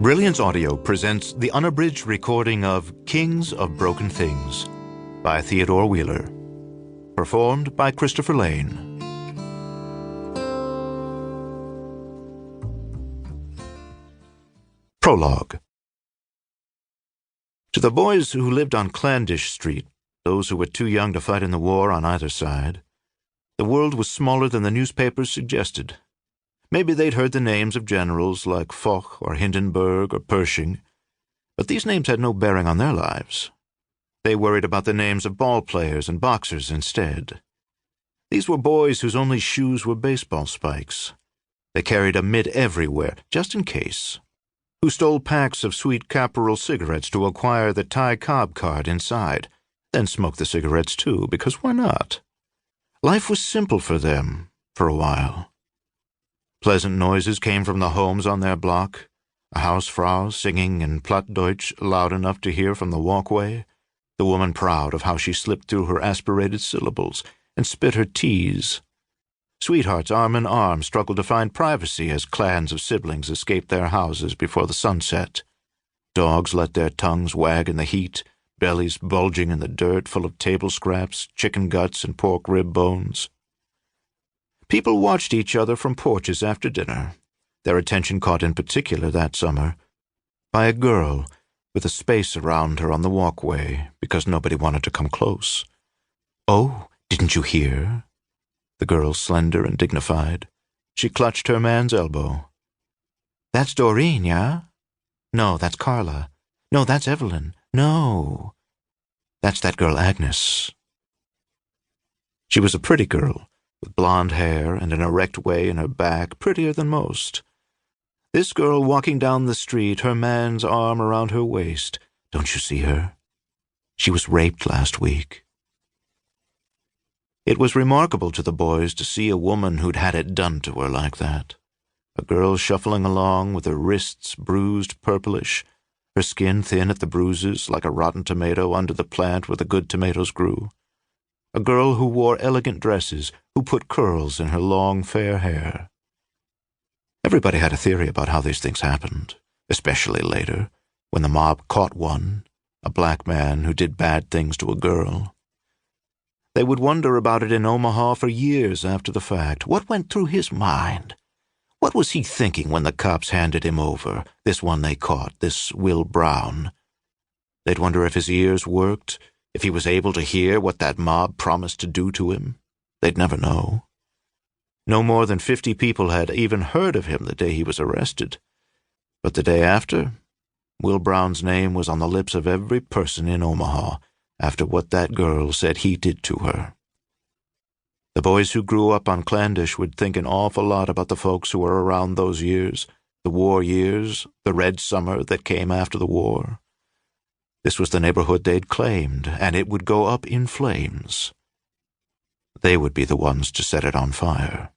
Brilliance Audio presents the unabridged recording of Kings of Broken Things by Theodore Wheeler, performed by Christopher Lane. Prologue. To the boys who lived on Clandish Street, those who were too young to fight in the war on either side, the world was smaller than the newspapers suggested. Maybe they'd heard the names of generals like Foch or Hindenburg or Pershing, but these names had no bearing on their lives. They worried about the names of ball players and boxers instead. These were boys whose only shoes were baseball spikes. They carried a mitt everywhere, just in case. Who stole packs of sweet Caporal cigarettes to acquire the Thai Cobb card inside, then smoked the cigarettes too, because why not? Life was simple for them, for a while. Pleasant noises came from the homes on their block, a Hausfrau singing in Plattdeutsch loud enough to hear from the walkway, the woman proud of how she slipped through her aspirated syllables and spit her T's. Sweethearts arm in arm struggled to find privacy as clans of siblings escaped their houses before the sunset. Dogs let their tongues wag in the heat, bellies bulging in the dirt full of table scraps, chicken guts, and pork rib bones. People watched each other from porches after dinner, their attention caught in particular that summer by a girl with a space around her on the walkway because nobody wanted to come close. "Oh, didn't you hear?" The girl, slender and dignified. She clutched her man's elbow. "That's Doreen, yeah? No, that's Carla. No, that's Evelyn. No, that's that girl Agnes." She was a pretty girl, with blonde hair and an erect way in her back, prettier than most. This girl walking down the street, her man's arm around her waist. Don't you see her? She was raped last week. It was remarkable to the boys to see a woman who'd had it done to her like that. A girl shuffling along with her wrists bruised purplish, her skin thin at the bruises like a rotten tomato under the plant where the good tomatoes grew. A girl who wore elegant dresses, who put curls in her long, fair hair. Everybody had a theory about how these things happened, especially later, when the mob caught one, a black man who did bad things to a girl. They would wonder about it in Omaha for years after the fact. What went through his mind? What was he thinking when the cops handed him over, this one they caught, this Will Brown? They'd wonder if his ears worked, if he was able to hear what that mob promised to do to him. They'd never know. No more than 50 people had even heard of him the day he was arrested. But the day after, Will Brown's name was on the lips of every person in Omaha after what that girl said he did to her. The boys who grew up on Clandish would think an awful lot about the folks who were around those years, the war years, the red summer that came after the war. This was the neighborhood they'd claimed, and it would go up in flames. They would be the ones to set it on fire.